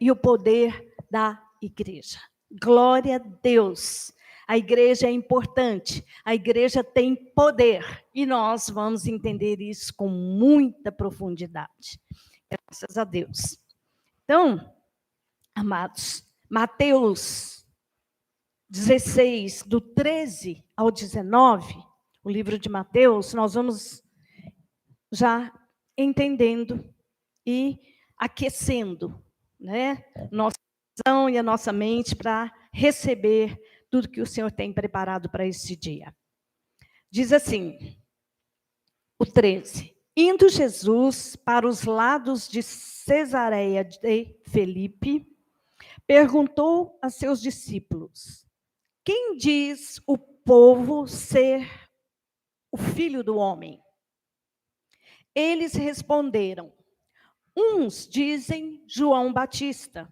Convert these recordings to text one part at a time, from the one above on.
e o poder da igreja. Glória a Deus! A igreja é importante, a igreja tem poder, e nós vamos entender isso com muita profundidade. Graças a Deus. Então, amados, Mateus 16, do 13 ao 19, o livro de Mateus, nós vamos já entendendo e aquecendo, né, nossa coração e a nossa mente para receber tudo que o Senhor tem preparado para esse dia. Diz assim, o 13. Indo Jesus para os lados de Cesareia de Filipe, perguntou a seus discípulos: quem diz o povo ser o Filho do Homem? Eles responderam: uns dizem João Batista,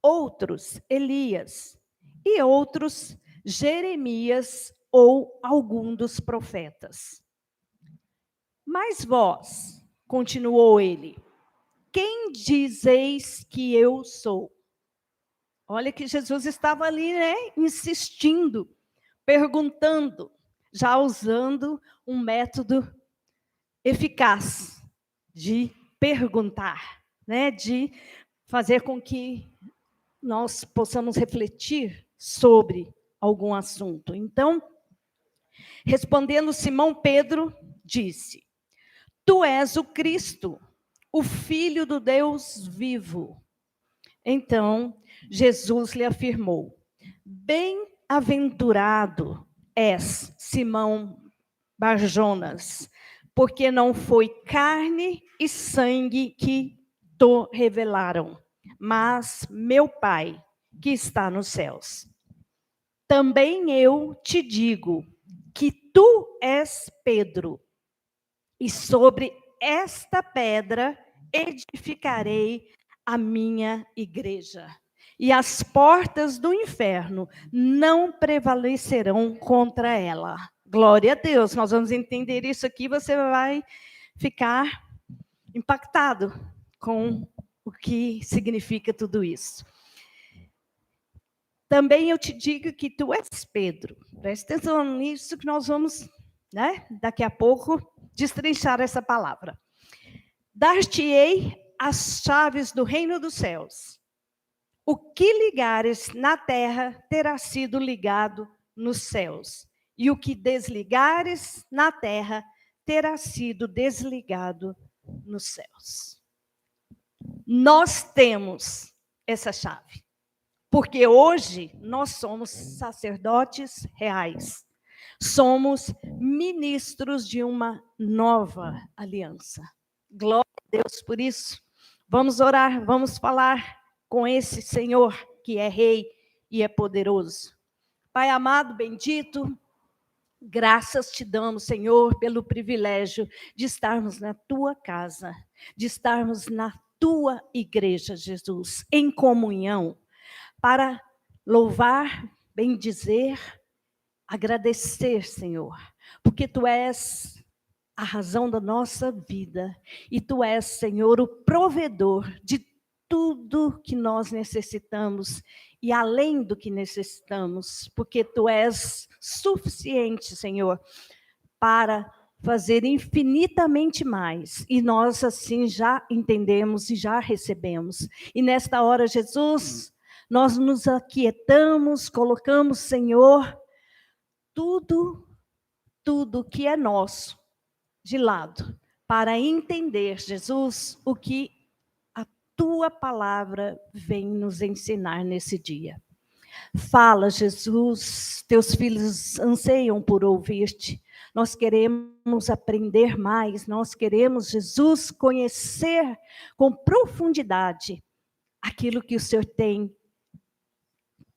outros Elias, e outros Jeremias ou algum dos profetas. Mas vós, continuou ele, quem dizeis que eu sou? Olha que Jesus estava ali, né, insistindo, perguntando, já usando um método eficaz de perguntar, né, de fazer com que nós possamos refletir sobre algum assunto. Então, respondendo Simão Pedro, disse: tu és o Cristo, o Filho do Deus vivo. Então, Jesus lhe afirmou: bem-aventurado és, Simão Barjonas, porque não foi carne e sangue que te revelaram, mas meu Pai, que está nos céus. Também eu te digo que tu és Pedro, e sobre esta pedra edificarei a minha igreja. E as portas do inferno não prevalecerão contra ela. Glória a Deus, nós vamos entender isso aqui, você vai ficar impactado com o que significa tudo isso. Também eu te digo que tu és Pedro. Presta atenção nisso que nós vamos, né, daqui a pouco, destrinchar essa palavra. Dar-te-ei as chaves do reino dos céus. O que ligares na terra terá sido ligado nos céus. E o que desligares na terra terá sido desligado nos céus. Nós temos essa chave. Porque hoje nós somos sacerdotes reais. Somos ministros de uma nova aliança. Glória a Deus por isso. Vamos orar, vamos falar com esse Senhor que é Rei e é poderoso. Pai amado, bendito, graças te damos, Senhor, pelo privilégio de estarmos na tua casa, de estarmos na tua igreja, Jesus, em comunhão, para louvar, bendizer, agradecer, Senhor, porque tu és a razão da nossa vida e tu és, Senhor, o provedor de tudo que nós necessitamos e além do que necessitamos, porque tu és suficiente, Senhor, para fazer infinitamente mais. E nós assim já entendemos e já recebemos. E nesta hora, Jesus, nós nos aquietamos, colocamos, Senhor, tudo que é nosso de lado, para entender, Jesus, o que a tua palavra vem nos ensinar nesse dia. Fala, Jesus, teus filhos anseiam por ouvir-te. Nós queremos aprender mais, nós queremos, Jesus, conhecer com profundidade aquilo que o Senhor tem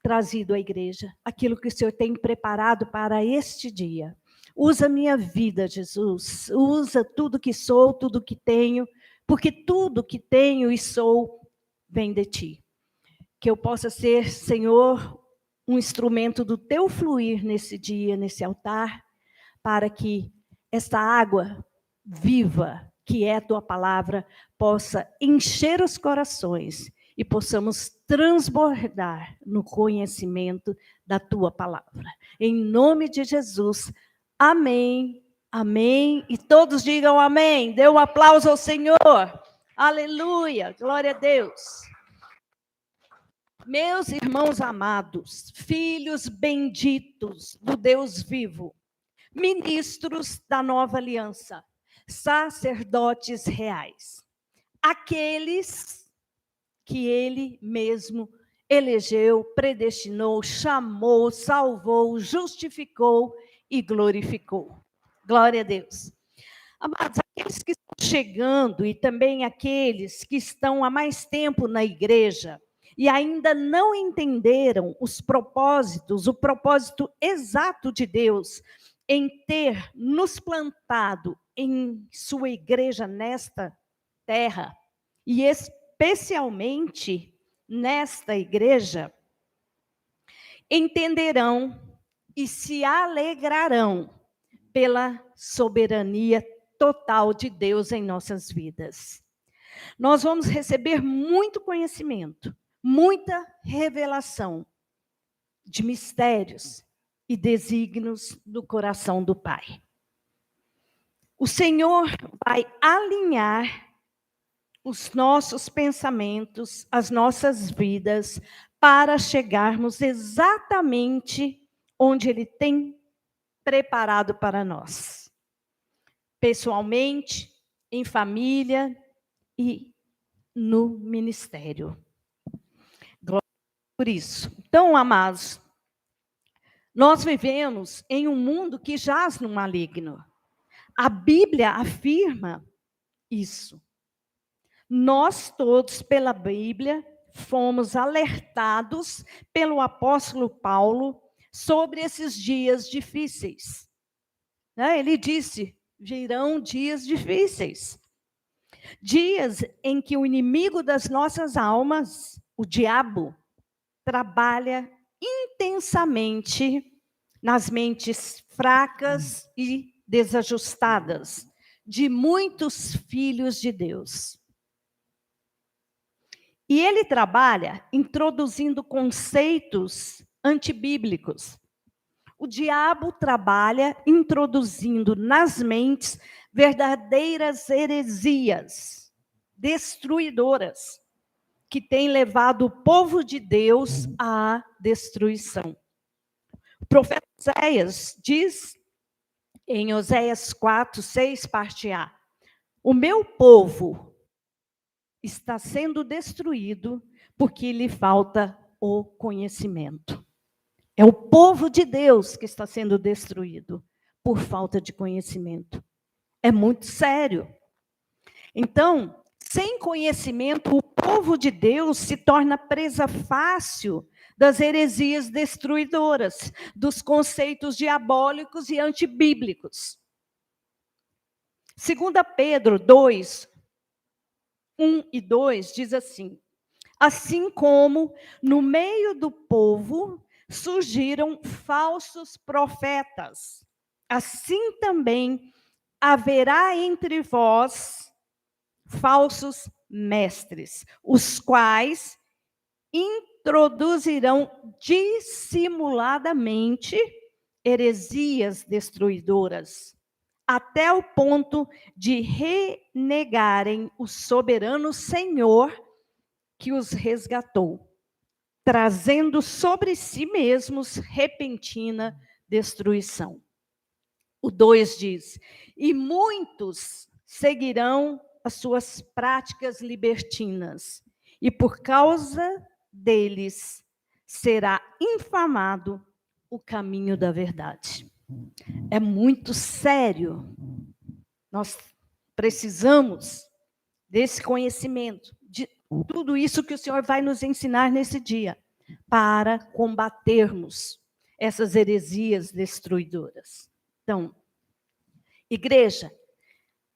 trazido à igreja, aquilo que o Senhor tem preparado para este dia. Usa minha vida, Jesus, usa tudo que sou, tudo que tenho, porque tudo que tenho e sou vem de ti. Que eu possa ser, Senhor, um instrumento do teu fluir nesse dia, nesse altar, para que esta água viva, que é a tua palavra, possa encher os corações e possamos transbordar no conhecimento da tua palavra. Em nome de Jesus, amém, amém. E todos digam amém. Dê um aplauso ao Senhor. Aleluia, glória a Deus. Meus irmãos amados, filhos benditos do Deus vivo, ministros da nova aliança, sacerdotes reais, aqueles que ele mesmo elegeu, predestinou, chamou, salvou, justificou e glorificou. Glória a Deus. Amados, aqueles que estão chegando e também aqueles que estão há mais tempo na igreja e ainda não entenderam os propósitos, o propósito exato de Deus em ter nos plantado em sua igreja nesta terra, e especialmente nesta igreja, entenderão e se alegrarão pela soberania total de Deus em nossas vidas. Nós vamos receber muito conhecimento, muita revelação de mistérios e desígnios do coração do Pai. O Senhor vai alinhar os nossos pensamentos, as nossas vidas, para chegarmos exatamente onde Ele tem preparado para nós. Pessoalmente, em família e no ministério. Glória por isso. Então, amados, nós vivemos em um mundo que jaz no maligno. A Bíblia afirma isso. Nós todos, pela Bíblia, fomos alertados pelo apóstolo Paulo sobre esses dias difíceis. Ele disse, virão dias difíceis. Dias em que o inimigo das nossas almas, o diabo, trabalha intensamente nas mentes fracas e desajustadas de muitos filhos de Deus. E ele trabalha introduzindo conceitos antibíblicos. O diabo trabalha introduzindo nas mentes verdadeiras heresias destruidoras, que têm levado o povo de Deus à destruição. O profeta Oséias diz, em Oséias 4, 6, parte A, o meu povo está sendo destruído porque lhe falta o conhecimento. É o povo de Deus que está sendo destruído por falta de conhecimento. É muito sério. Então, sem conhecimento, o povo de Deus se torna presa fácil das heresias destruidoras, dos conceitos diabólicos e antibíblicos. 2 Pedro 2, 1 e 2 diz assim: assim como no meio do povo surgiram falsos profetas, assim também haverá entre vós falsos mestres, os quais introduzirão dissimuladamente heresias destruidoras, até o ponto de renegarem o soberano Senhor que os resgatou, trazendo sobre si mesmos repentina destruição. O 2 diz, e muitos seguirão as suas práticas libertinas, e por causa deles será infamado o caminho da verdade. É muito sério. Nós precisamos desse conhecimento, de tudo isso que o Senhor vai nos ensinar nesse dia, para combatermos essas heresias destruidoras. Então, igreja,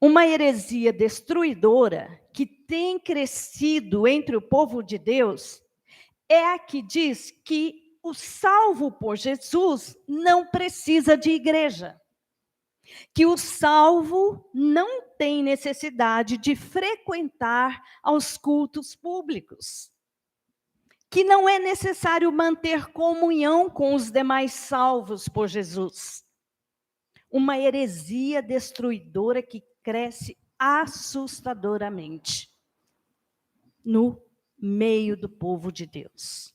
uma heresia destruidora que tem crescido entre o povo de Deus é a que diz que o salvo por Jesus não precisa de igreja, que o salvo não tem necessidade de frequentar aos cultos públicos. que não é necessário manter comunhão com os demais salvos por Jesus. Uma heresia destruidora que cresce assustadoramente no meio do povo de Deus.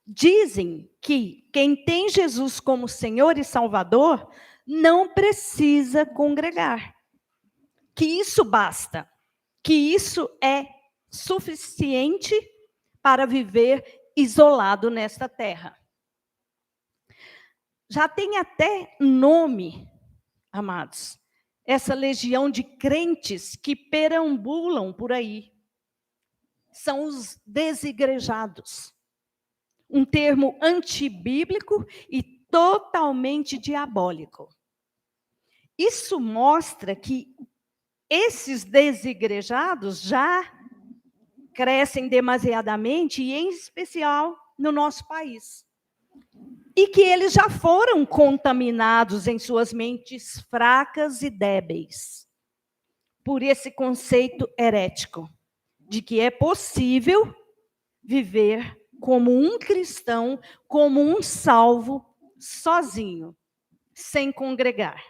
Dizem que quem tem Jesus como Senhor e Salvador não precisa congregar, que isso basta, que isso é suficiente para viver isolado nesta terra. Já tem até nome, amados, essa legião de crentes que perambulam por aí. São os desigrejados. Um termo antibíblico e totalmente diabólico. Isso mostra que esses desigrejados já crescem demasiadamente, e em especial no nosso país. E que eles já foram contaminados em suas mentes fracas e débeis por esse conceito herético de que é possível viver como um cristão, como um salvo, sozinho, sem congregar.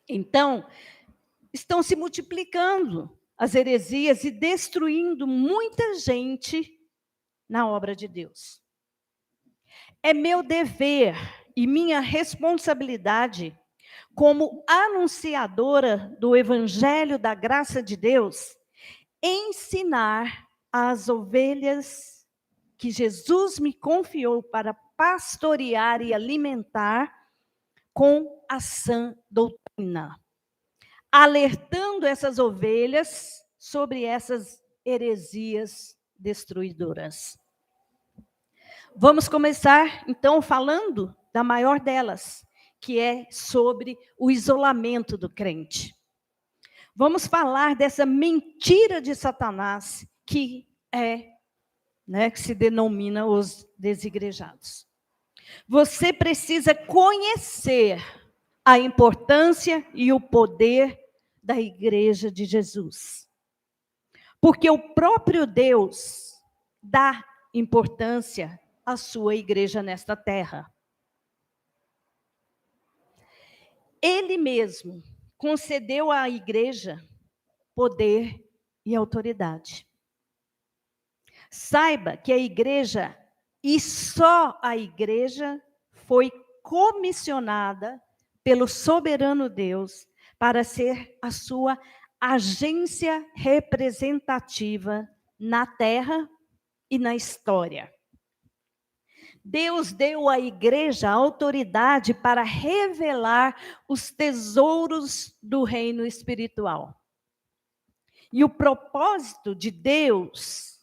Então, estão se multiplicando as heresias e destruindo muita gente na obra de Deus. É meu dever e minha responsabilidade, como anunciadora do Evangelho da graça de Deus, ensinar as ovelhas que Jesus me confiou para pastorear e alimentar com a sã doutrina, alertando essas ovelhas sobre essas heresias destruidoras. Vamos começar, então, falando da maior delas, que é sobre o isolamento do crente. Vamos falar dessa mentira de Satanás, que que se denomina os desigrejados. Você precisa conhecer a importância e o poder da Igreja de Jesus. Porque o próprio Deus dá importância à sua igreja nesta terra. Ele mesmo concedeu à igreja poder e autoridade. Saiba que a igreja, e só a igreja, foi comissionada pelo soberano Deus para ser a sua agência representativa na terra e na história. Deus deu à igreja autoridade para revelar os tesouros do reino espiritual. E o propósito de Deus,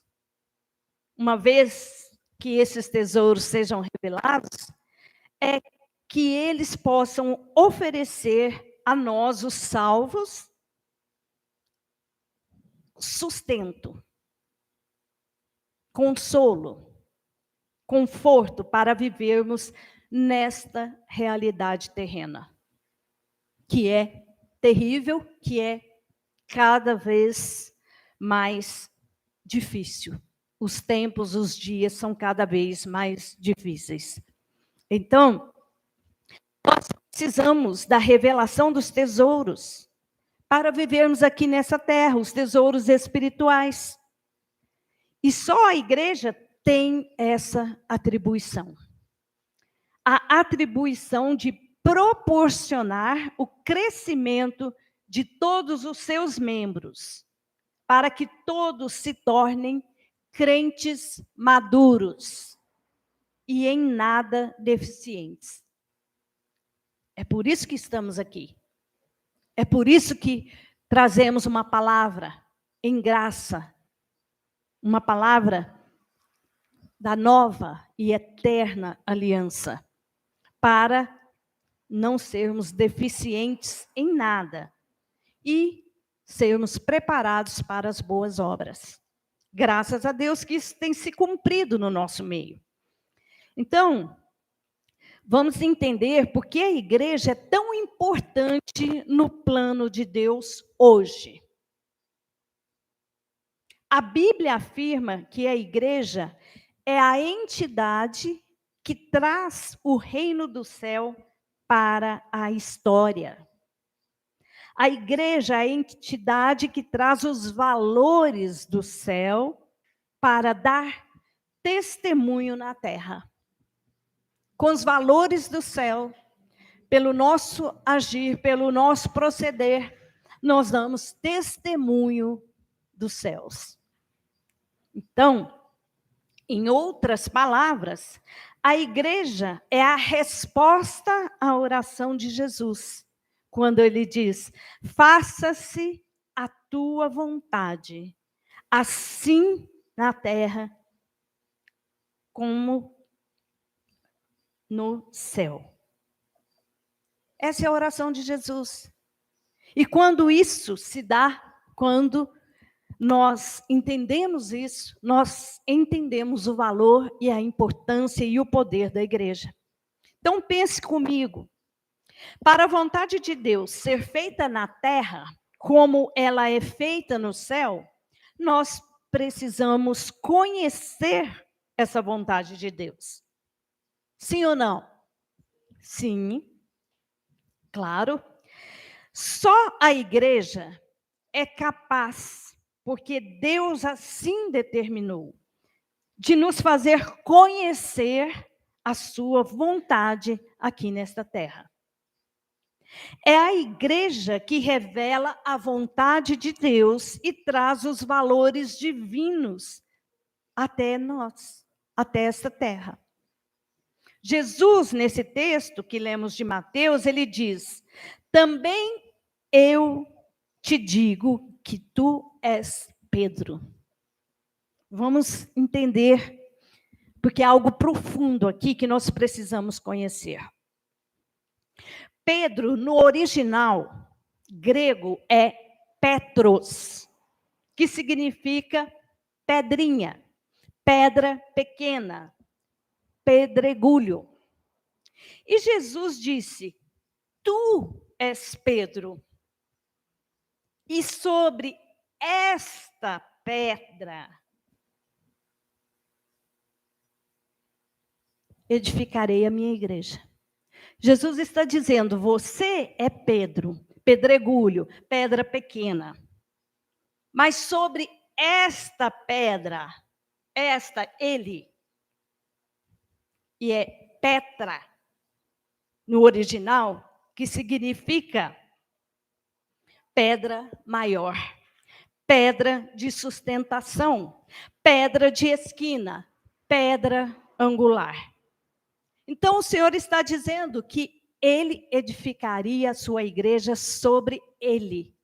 uma vez que esses tesouros sejam revelados, é que eles possam oferecer a nós, os salvos, sustento, consolo, conforto para vivermos nesta realidade terrena, que é terrível, que é cada vez mais difícil. Os tempos, os dias são cada vez mais difíceis. Então, nós precisamos da revelação dos tesouros para vivermos aqui nessa terra, os tesouros espirituais. E só a igreja tem essa atribuição. A atribuição de proporcionar o crescimento de todos os seus membros, para que todos se tornem crentes maduros e em nada deficientes. É por isso que estamos aqui. É por isso que trazemos uma palavra em graça, uma palavra da nova e eterna aliança, para não sermos deficientes em nada e sermos preparados para as boas obras. Graças a Deus que isso tem se cumprido no nosso meio. Então, vamos entender por que a igreja é tão importante no plano de Deus hoje. A Bíblia afirma que a igreja é a entidade que traz o reino do céu para a história. A igreja é a entidade que traz os valores do céu para dar testemunho na terra. Com os valores do céu, pelo nosso agir, pelo nosso proceder, nós damos testemunho dos céus. Então, em outras palavras, a igreja é a resposta à oração de Jesus, quando ele diz: faça-se a tua vontade, assim na terra como no céu. Essa é a oração de Jesus. E quando isso se dá, quando nós entendemos isso, nós entendemos o valor e a importância e o poder da igreja. Então pense comigo, para a vontade de Deus ser feita na terra, como ela é feita no céu, nós precisamos conhecer essa vontade de Deus. Sim ou não? Sim, claro. Só a igreja é capaz, porque Deus assim determinou, de nos fazer conhecer a sua vontade aqui nesta terra. É a igreja que revela a vontade de Deus e traz os valores divinos até nós, até esta terra. Jesus, nesse texto que lemos de Mateus, ele diz: também eu te digo que tu és Pedro. Vamos entender, porque é algo profundo aqui que nós precisamos conhecer. Pedro, no original grego, é Petros, que significa pedrinha, pedra pequena, pedregulho. E Jesus disse: tu és Pedro, e sobre esta pedra edificarei a minha igreja. Jesus está dizendo: você é Pedro, pedregulho, pedra pequena. Mas sobre esta pedra, ele, e é Petra, no original, que significa pedra maior, pedra de sustentação, pedra de esquina, pedra angular. Então, o Senhor está dizendo que ele edificaria a sua igreja sobre ele.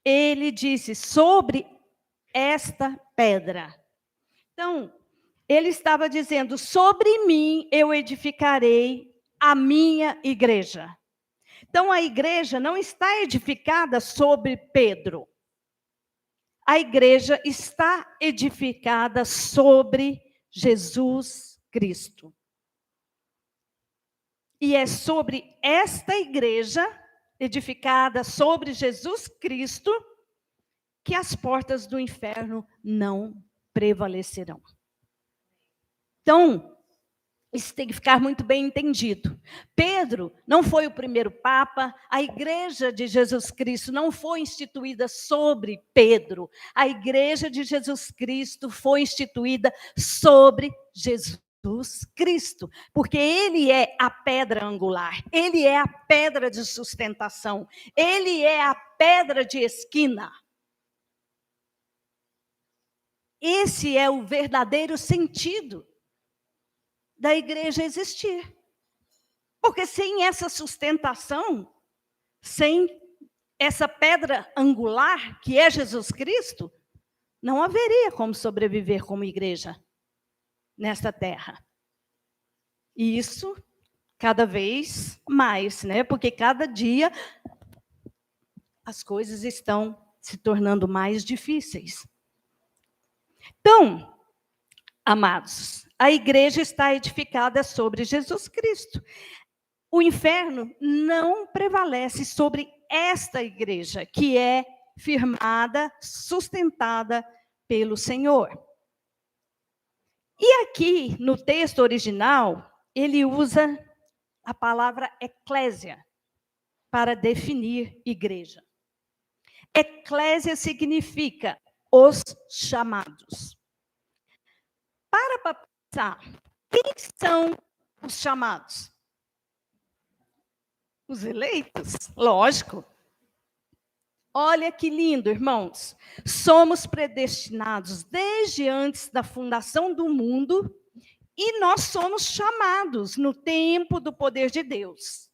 Ele disse: sobre esta pedra. Então, ele estava dizendo: sobre mim eu edificarei a minha igreja. Então, a igreja não está edificada sobre Pedro. A igreja está edificada sobre Jesus Cristo. E é sobre esta igreja, edificada sobre Jesus Cristo, que as portas do inferno não prevalecerão. Então, isso tem que ficar muito bem entendido. Pedro não foi o primeiro papa, a igreja de Jesus Cristo não foi instituída sobre Pedro. A igreja de Jesus Cristo foi instituída sobre Jesus Cristo, porque ele é a pedra angular, ele é a pedra de sustentação, ele é a pedra de esquina. Esse é o verdadeiro sentido da igreja existir. Porque sem essa sustentação, sem essa pedra angular, que é Jesus Cristo, não haveria como sobreviver como igreja nesta terra. E isso cada vez mais, né? Porque cada dia as coisas estão se tornando mais difíceis. Então, amados, a igreja está edificada sobre Jesus Cristo. O inferno não prevalece sobre esta igreja, que é firmada, sustentada pelo Senhor. E aqui, no texto original, ele usa a palavra eclésia para definir igreja. Eclésia significa os chamados. Para pensar, quem são os chamados? Os eleitos, lógico. Olha que lindo, irmãos. Somos predestinados desde antes da fundação do mundo e nós somos chamados no tempo do poder de Deus.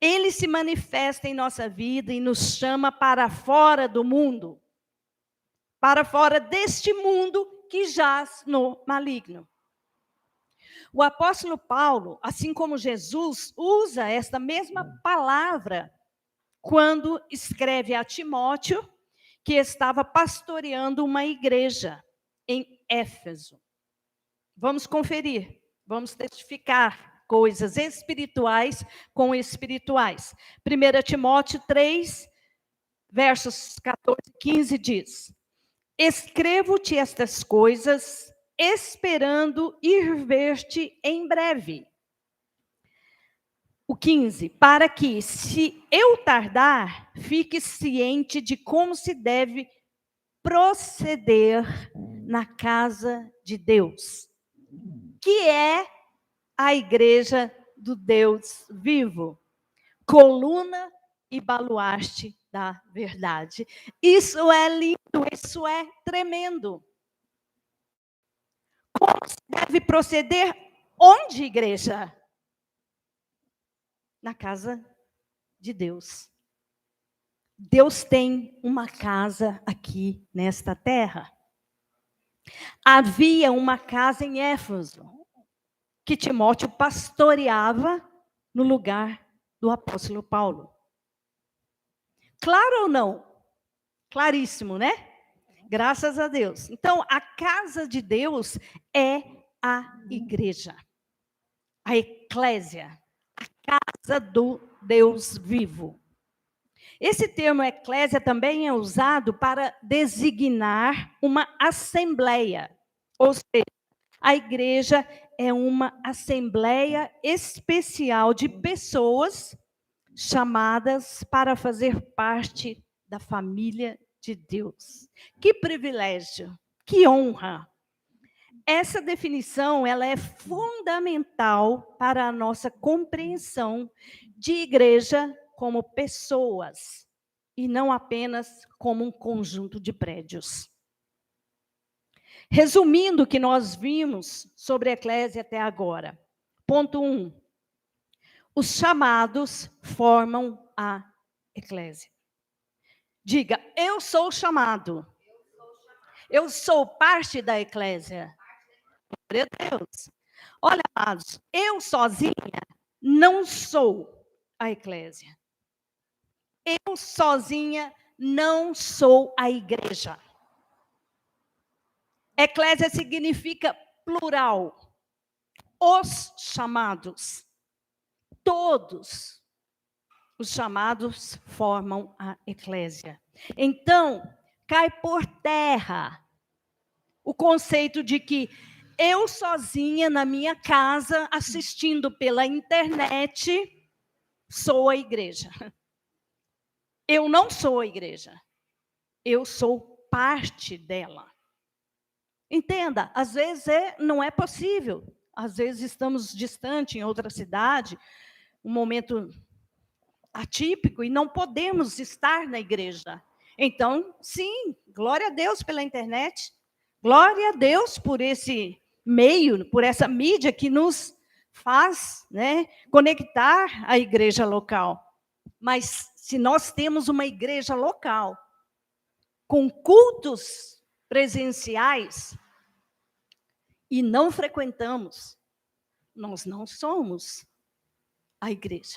Ele se manifesta em nossa vida e nos chama para fora do mundo, para fora deste mundo que jaz no maligno. O apóstolo Paulo, assim como Jesus, usa esta mesma palavra quando escreve a Timóteo, que estava pastoreando uma igreja em Éfeso. Vamos conferir, vamos testificar coisas espirituais com espirituais. 1 Timóteo 3, versos 14 e 15 diz: Escrevo-te estas coisas, esperando ir ver-te em breve. O 15, para que, se eu tardar, fique ciente de como se deve proceder na casa de Deus, que é a igreja do Deus vivo, coluna e baluarte da verdade. Isso é lindo, isso é tremendo. Como se deve proceder? Onde, igreja? Na casa de Deus. Deus tem uma casa aqui nesta terra. Havia uma casa em Éfeso, que Timóteo pastoreava no lugar do apóstolo Paulo. Claro ou não? Claríssimo, né? Graças a Deus. Então, a casa de Deus é a igreja, a eclésia, a casa do Deus vivo. Esse termo eclésia também é usado para designar uma assembleia, ou seja, a igreja é uma assembleia especial de pessoas chamadas para fazer parte da família de Deus. Que privilégio, que honra. Essa definição, ela é fundamental para a nossa compreensão de igreja como pessoas e não apenas como um conjunto de prédios. Resumindo o que nós vimos sobre a eclésia até agora. Ponto 1. Os chamados formam a eclésia. Diga, eu sou chamado. Eu sou parte da eclésia. Glória a Deus. Olha, amados, eu sozinha não sou a eclésia. Eu sozinha não sou a igreja. Eclésia significa plural. Os chamados. Todos os chamados formam a eclésia. Então, cai por terra o conceito de que eu sozinha na minha casa, assistindo pela internet, sou a igreja. Eu não sou a igreja. Eu sou parte dela. Entenda, às vezes não é possível. Às vezes estamos distante em outra cidade, um momento atípico, e não podemos estar na igreja. Então, sim, glória a Deus pela internet. Glória a Deus por esse meio, por essa mídia que nos faz, né, conectar à igreja local. Mas se nós temos uma igreja local, com cultos presenciais, e não frequentamos, nós não somos a igreja.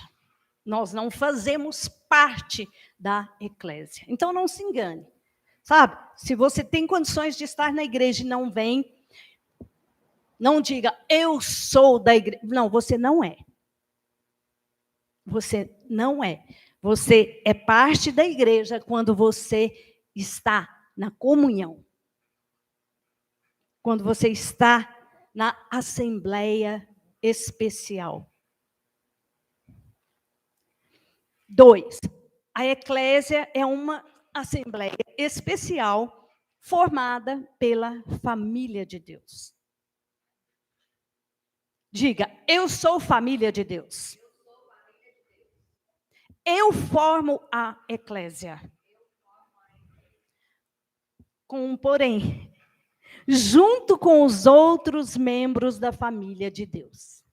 Nós não fazemos parte da eclésia. Então, não se engane. Sabe, se você tem condições de estar na igreja e não vem, não diga, eu sou da igreja. Não, você não é. Você não é. Você é parte da igreja quando você está na comunhão. Quando você está na assembleia especial. 2. A eclésia é uma assembleia especial formada pela família de Deus. Diga, eu sou família de Deus. Eu formo a eclésia. Com um porém, junto com os outros membros da família de Deus.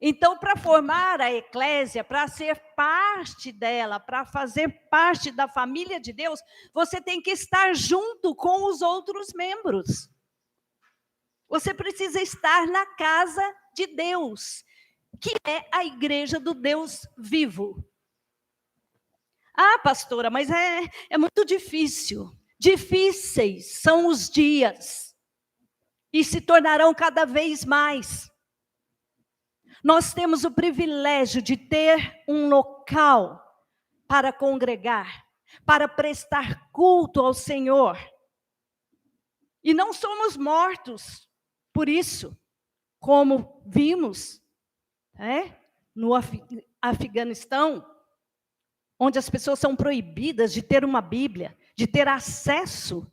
Então, para formar a eclésia, para ser parte dela, para fazer parte da família de Deus, você tem que estar junto com os outros membros. Você precisa estar na casa de Deus, que é a igreja do Deus vivo. Ah, pastora, mas é muito difícil. Difíceis são os dias e se tornarão cada vez mais. Nós temos o privilégio de ter um local para congregar, para prestar culto ao Senhor. E não somos mortos por isso, como vimos no Afeganistão, onde as pessoas são proibidas de ter uma Bíblia, de ter acesso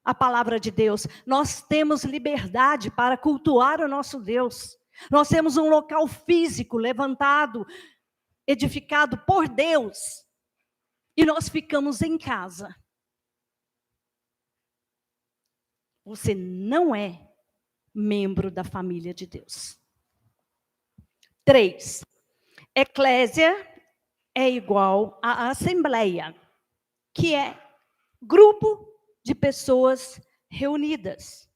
à palavra de Deus. Nós temos liberdade para cultuar o nosso Deus. Nós temos um local físico levantado, edificado por Deus, e nós ficamos em casa. Você não é membro da família de Deus. 3. Eclésia é igual à assembleia, que é grupo de pessoas reunidas.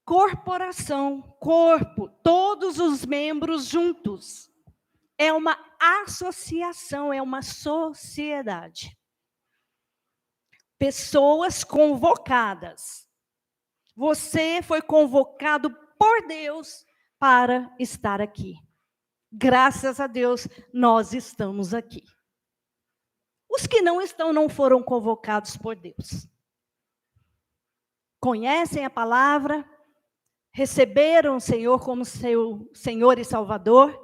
Corporação, corpo, todos os membros juntos. É uma associação, é uma sociedade. Pessoas convocadas. Você foi convocado por Deus para estar aqui. Graças a Deus, nós estamos aqui. Os que não estão, não foram convocados por Deus. Conhecem a palavra, receberam o Senhor como seu Senhor e Salvador,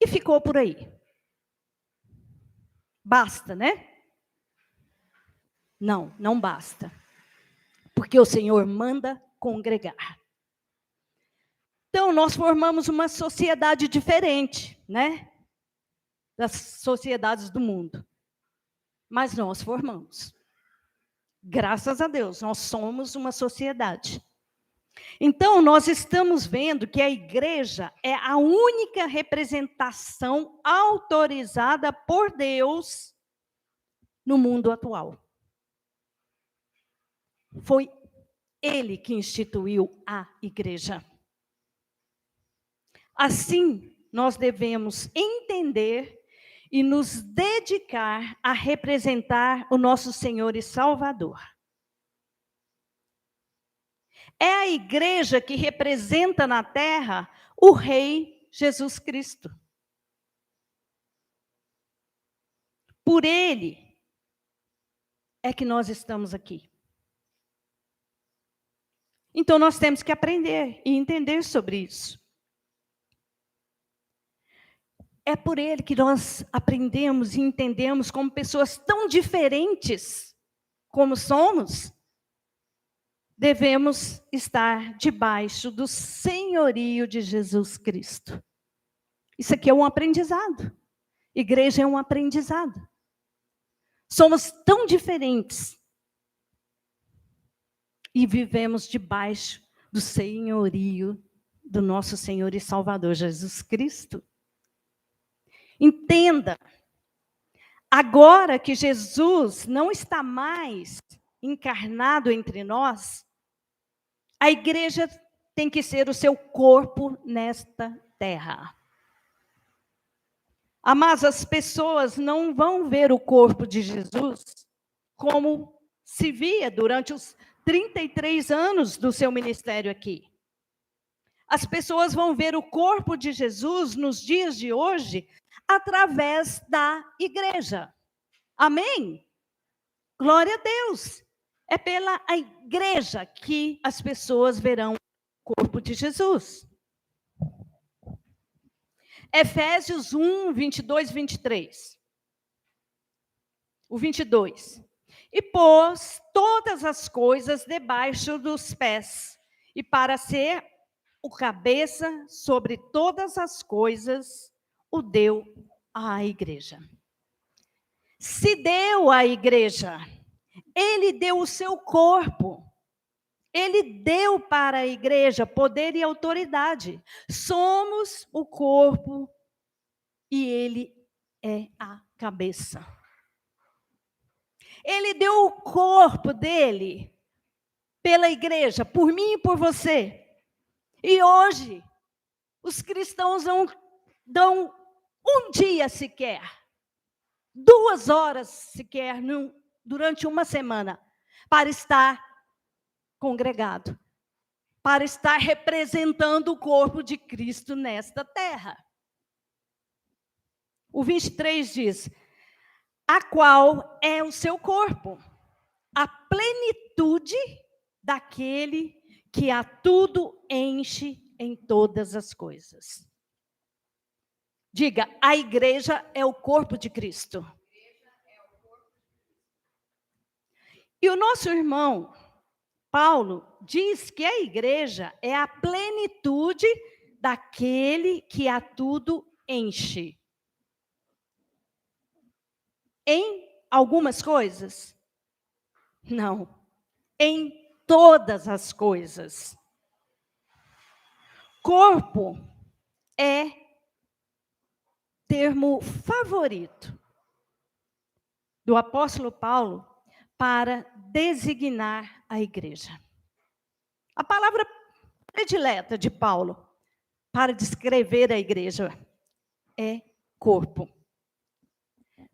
e ficou por aí. Basta, né? Não, não basta. Porque o Senhor manda congregar. Então, nós formamos uma sociedade diferente, né? Das sociedades do mundo. Mas nós formamos. Graças a Deus, nós somos uma sociedade. Então, nós estamos vendo que a igreja é a única representação autorizada por Deus no mundo atual. Foi Ele que instituiu a igreja. Assim, nós devemos entender e nos dedicar a representar o nosso Senhor e Salvador. É a igreja que representa na terra o Rei Jesus Cristo. Por Ele é que nós estamos aqui. Então, nós temos que aprender e entender sobre isso. É por Ele que nós aprendemos e entendemos como pessoas tão diferentes como somos, devemos estar debaixo do senhorio de Jesus Cristo. Isso aqui é um aprendizado. Igreja é um aprendizado. Somos tão diferentes e vivemos debaixo do senhorio do nosso Senhor e Salvador Jesus Cristo. Entenda, agora que Jesus não está mais encarnado entre nós, a igreja tem que ser o seu corpo nesta terra. Mas as pessoas não vão ver o corpo de Jesus como se via durante os 33 anos do seu ministério aqui. As pessoas vão ver o corpo de Jesus nos dias de hoje através da igreja. Amém? Glória a Deus. É pela igreja que as pessoas verão o corpo de Jesus. Efésios 1, 22, 23. O 22. E pôs todas as coisas debaixo dos pés, e para ser o cabeça sobre todas as coisas, o deu à igreja. Se deu à igreja, ele deu o seu corpo. Ele deu para a igreja poder e autoridade. Somos o corpo e ele é a cabeça. Ele deu o corpo dele pela igreja, por mim e por você. E hoje, os cristãos não dão um dia sequer, 2 horas sequer, durante uma semana, para estar congregado, para estar representando o corpo de Cristo nesta terra. O 23 diz: a qual é o seu corpo, a plenitude daquele que a tudo enche em todas as coisas. Diga, a igreja é o corpo de Cristo. E o nosso irmão Paulo diz que a igreja é a plenitude daquele que a tudo enche. Em algumas coisas? Não. Em todas as coisas. Corpo é termo favorito do apóstolo Paulo para designar a igreja. A palavra predileta de Paulo para descrever a igreja é corpo.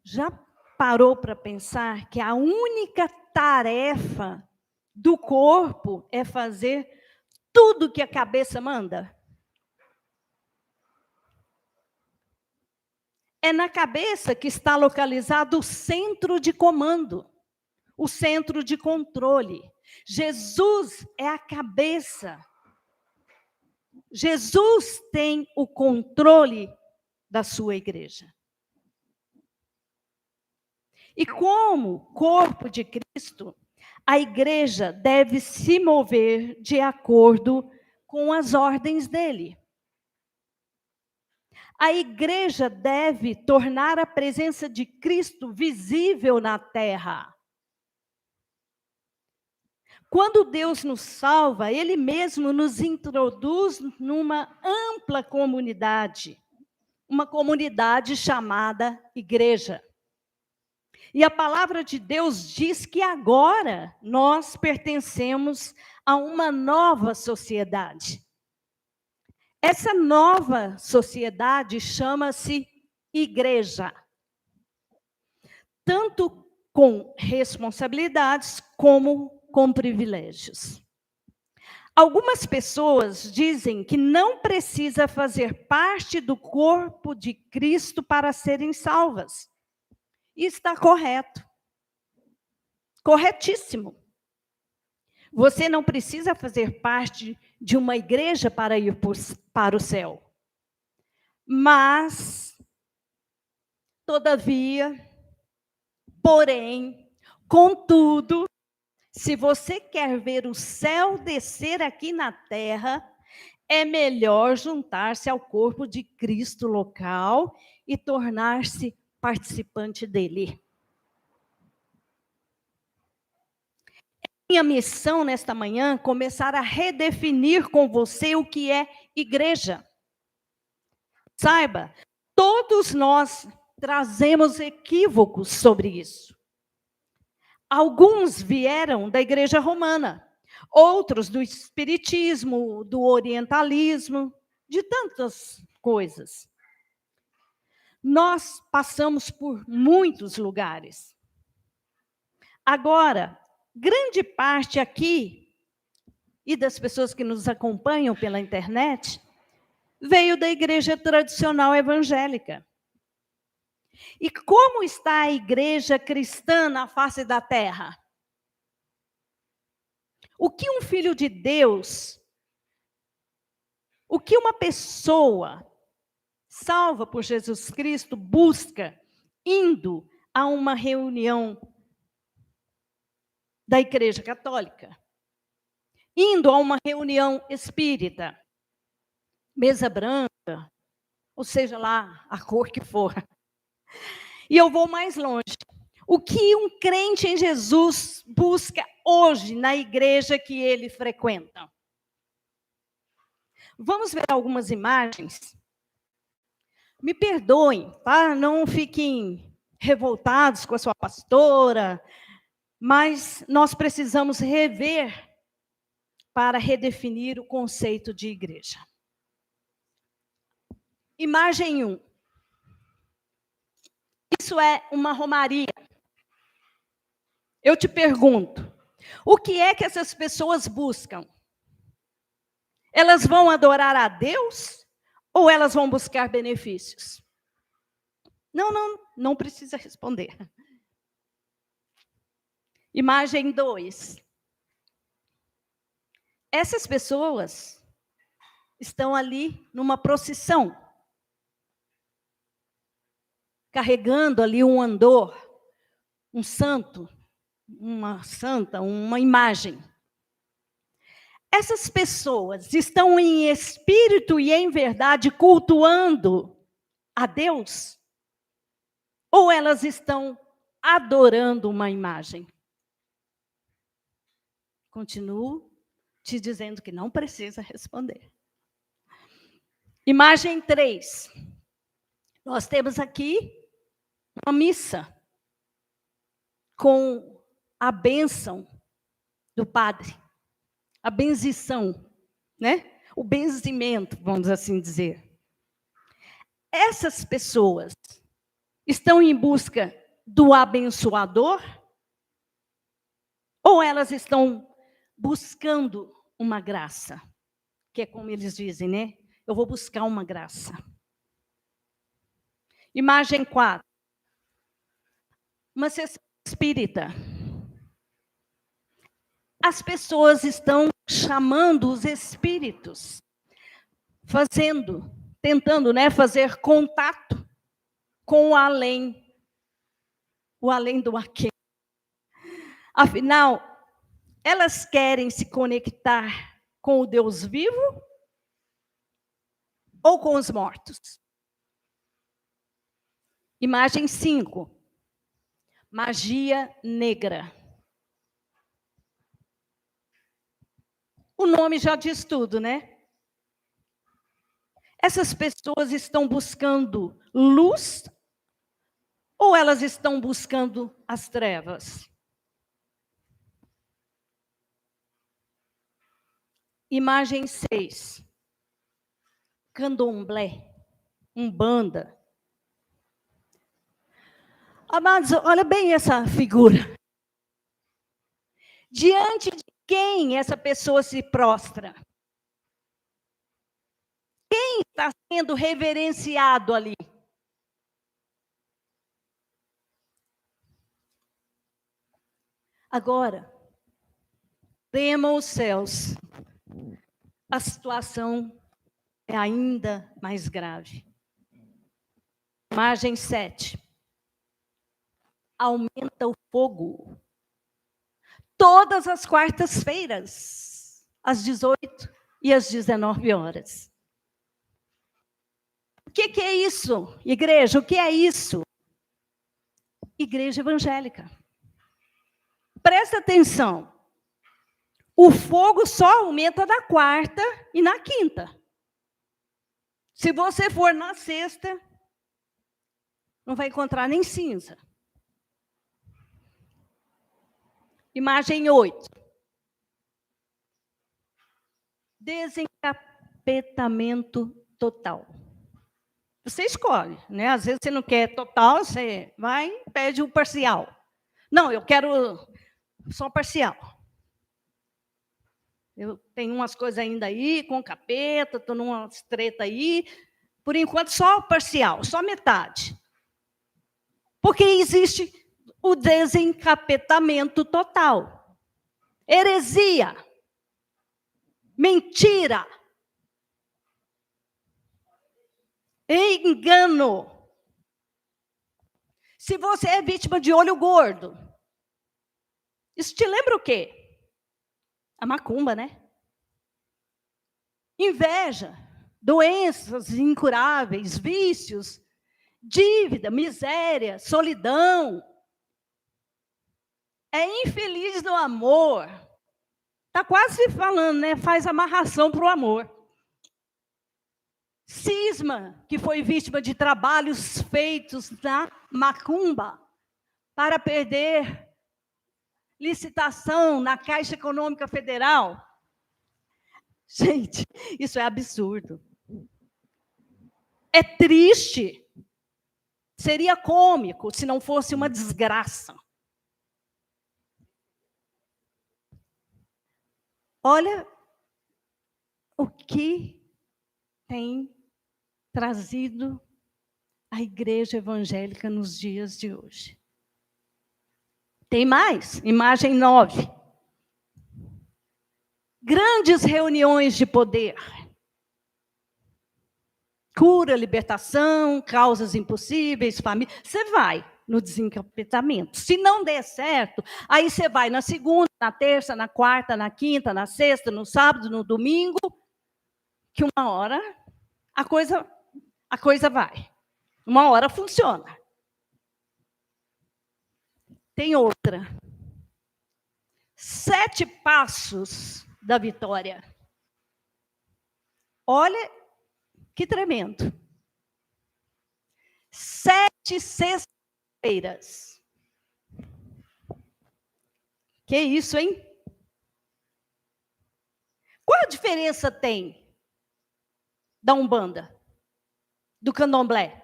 Já parou para pensar que a única tarefa do corpo é fazer tudo que a cabeça manda? É na cabeça que está localizado o centro de comando, o centro de controle. Jesus é a cabeça. Jesus tem o controle da sua igreja. E como corpo de Cristo, a igreja deve se mover de acordo com as ordens dele. A igreja deve tornar a presença de Cristo visível na terra. Quando Deus nos salva, Ele mesmo nos introduz numa ampla comunidade, uma comunidade chamada igreja. E a palavra de Deus diz que agora nós pertencemos a uma nova sociedade. Essa nova sociedade chama-se igreja. Tanto com responsabilidades como com privilégios. Algumas pessoas dizem que não precisa fazer parte do corpo de Cristo para serem salvas. E está correto. Corretíssimo. Você não precisa fazer parte de uma igreja para ir para o céu. Mas, todavia, porém, contudo, se você quer ver o céu descer aqui na terra, é melhor juntar-se ao corpo de Cristo local e tornar-se participante dele. Minha missão nesta manhã é começar a redefinir com você o que é igreja. Saiba, todos nós trazemos equívocos sobre isso. Alguns vieram da igreja romana, outros do espiritismo, do orientalismo, de tantas coisas. Nós passamos por muitos lugares. Agora, grande parte aqui, e das pessoas que nos acompanham pela internet, veio da igreja tradicional evangélica. E como está a igreja cristã na face da terra? O que um filho de Deus, o que uma pessoa salva por Jesus Cristo busca indo a uma reunião da Igreja Católica, indo a uma reunião espírita, mesa branca, ou seja lá a cor que for. E eu vou mais longe. O que um crente em Jesus busca hoje na igreja que ele frequenta? Vamos ver algumas imagens. Me perdoem, tá? Não fiquem revoltados com a sua pastora, mas nós precisamos rever para redefinir o conceito de igreja. Imagem 1. Isso é uma romaria. Eu te pergunto, o que é que essas pessoas buscam? Elas vão adorar a Deus ou elas vão buscar benefícios? Não precisa responder. Imagem 2. Essas pessoas estão ali numa procissão, carregando ali um andor, um santo, uma santa, uma imagem. Essas pessoas estão em espírito e em verdade cultuando a Deus? Ou elas estão adorando uma imagem? Continuo te dizendo que não precisa responder. Imagem 3. Nós temos aqui uma missa com a bênção do padre, a benzição, né? O benzimento, vamos assim dizer. Essas pessoas estão em busca do abençoador? Ou elas estão buscando uma graça? Que é como eles dizem, né? Eu vou buscar uma graça. Imagem 4. Uma sessão espírita. As pessoas estão chamando os espíritos, tentando, né, fazer contato com o além do aqui. Afinal, elas querem se conectar com o Deus vivo ou com os mortos? Imagem 5. Magia negra. O nome já diz tudo, né? Essas pessoas estão buscando luz ou elas estão buscando as trevas? Imagem 6. Candomblé, umbanda. Amados, olha bem essa figura. Diante de quem essa pessoa se prostra? Quem está sendo reverenciado ali? Agora, temam os céus. A situação é ainda mais grave. Imagem 7. Aumenta o fogo. Todas as quartas-feiras, às 18 e às 19 horas. O que é isso, igreja? O que é isso? Igreja evangélica. Presta atenção. O fogo só aumenta na quarta e na quinta. Se você for na sexta, não vai encontrar nem cinza. Imagem 8. Desencapetamento total. Você escolhe, né? Às vezes você não quer total, você vai e pede o parcial. Não, eu quero só parcial. Eu tenho umas coisas ainda aí com capeta, estou numa treta aí. Por enquanto, só parcial, só metade. Porque existe o desencapetamento total. Heresia. Mentira. Engano. Se você é vítima de olho gordo, isso te lembra o quê? A macumba, né? Inveja, doenças incuráveis, vícios, dívida, miséria, solidão. É infeliz no amor. Está quase falando, né? Faz amarração para o amor. Cisma, que foi vítima de trabalhos feitos na macumba para perder licitação na Caixa Econômica Federal. Gente, isso é absurdo. É triste. Seria cômico se não fosse uma desgraça. Olha o que tem trazido a igreja evangélica nos dias de hoje. Tem mais, imagem 9. Grandes reuniões de poder. Cura, libertação, causas impossíveis, família. Você vai no desencapetamento. Se não der certo, aí você vai na segunda, na terça, na quarta, na quinta, na sexta, no sábado, no domingo, que uma hora a coisa vai. Uma hora funciona. Tem outra. 7 passos da vitória. Olha que tremendo. 7 sextas-feiras. Que isso, hein? Qual a diferença tem da Umbanda, do Candomblé?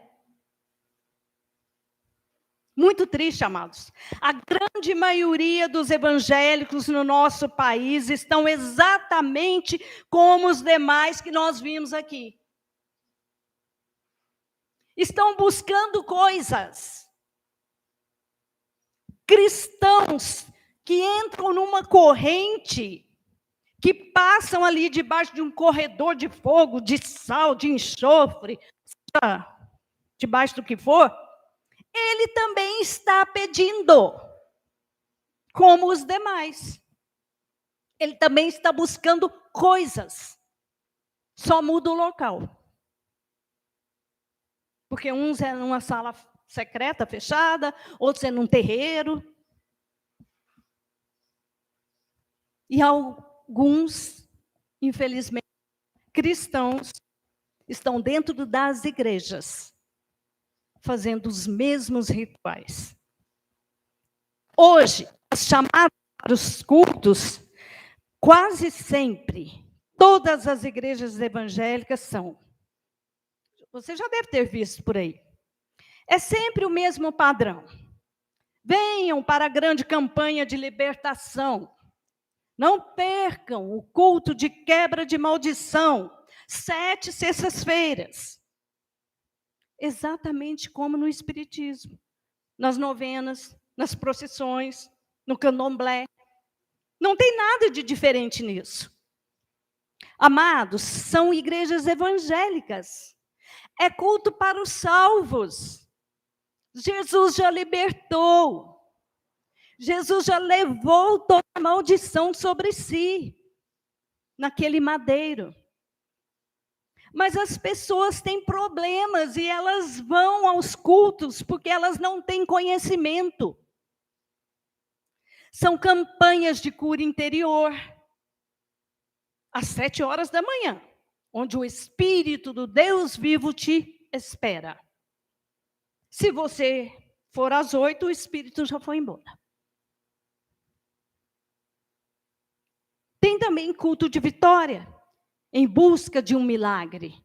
Muito triste, amados. A grande maioria dos evangélicos no nosso país estão exatamente como os demais que nós vimos aqui. Estão buscando coisas. Cristãos que entram numa corrente, que passam ali debaixo de um corredor de fogo, de sal, de enxofre, debaixo do que for, ele também está pedindo, como os demais. Ele também está buscando coisas. Só muda o local. Porque uns é numa sala secreta, fechada, outros é num terreiro. E alguns, infelizmente, cristãos, estão dentro das igrejas, fazendo os mesmos rituais. Hoje, as chamadas para os cultos, quase sempre, todas as igrejas evangélicas são. Você já deve ter visto por aí. É sempre o mesmo padrão. Venham para a grande campanha de libertação. Não percam o culto de quebra de maldição. 7 sextas-feiras. Exatamente como no Espiritismo. Nas novenas, nas procissões, no candomblé. Não tem nada de diferente nisso. Amados, são igrejas evangélicas. É culto para os salvos. Jesus já libertou. Jesus já levou toda a maldição sobre si, naquele madeiro. Mas as pessoas têm problemas e elas vão aos cultos porque elas não têm conhecimento. São campanhas de cura interior, às 7 horas da manhã, onde o Espírito do Deus vivo te espera. Se você for às 8, o Espírito já foi embora. Tem também culto de vitória, em busca de um milagre.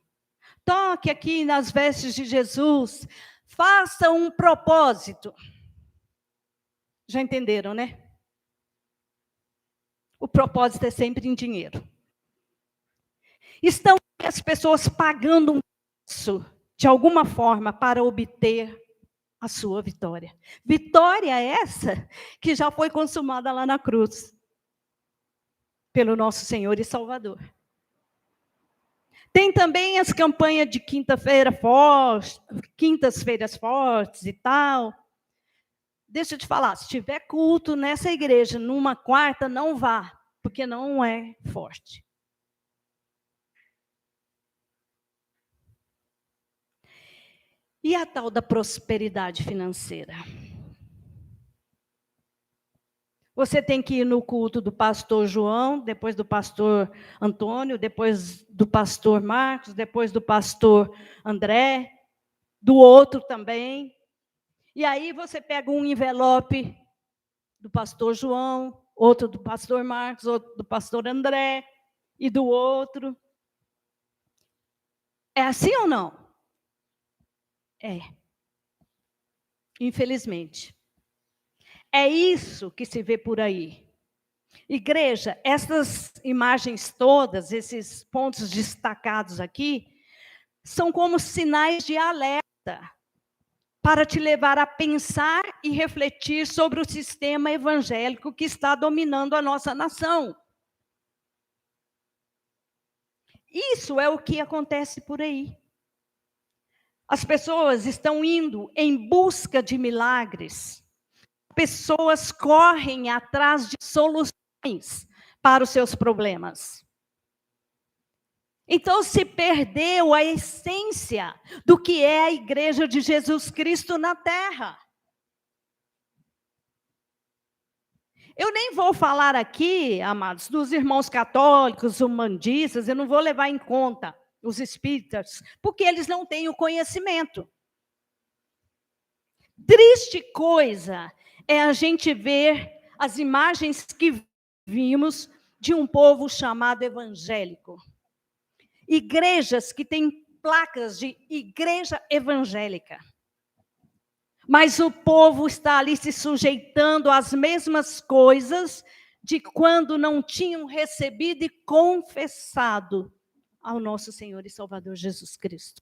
Toque aqui nas vestes de Jesus, faça um propósito. Já entenderam, né? O propósito é sempre em dinheiro. Estão as pessoas pagando um preço, de alguma forma, para obter a sua vitória. Vitória essa que já foi consumada lá na cruz, pelo nosso Senhor e Salvador. Tem também as campanhas de quintas-feiras fortes e tal. Deixa eu te falar, se tiver culto nessa igreja, numa quarta, não vá, porque não é forte. E a tal da prosperidade financeira? Você tem que ir no culto do pastor João, depois do pastor Antônio, depois do pastor Marcos, depois do pastor André, do outro também. E aí você pega um envelope do pastor João, outro do pastor Marcos, outro do pastor André e do outro. É assim ou não? É. Infelizmente. É isso que se vê por aí. Igreja, essas imagens todas, esses pontos destacados aqui, são como sinais de alerta para te levar a pensar e refletir sobre o sistema evangélico que está dominando a nossa nação. Isso é o que acontece por aí. As pessoas estão indo em busca de milagres. Pessoas correm atrás de soluções para os seus problemas. Então se perdeu a essência do que é a igreja de Jesus Cristo na terra. Eu nem vou falar aqui, amados, dos irmãos católicos, umbandistas, eu não vou levar em conta os espíritas, porque eles não têm o conhecimento. Triste coisa é a gente ver as imagens que vimos de um povo chamado evangélico. Igrejas que têm placas de igreja evangélica. Mas o povo está ali se sujeitando às mesmas coisas de quando não tinham recebido e confessado ao nosso Senhor e Salvador Jesus Cristo.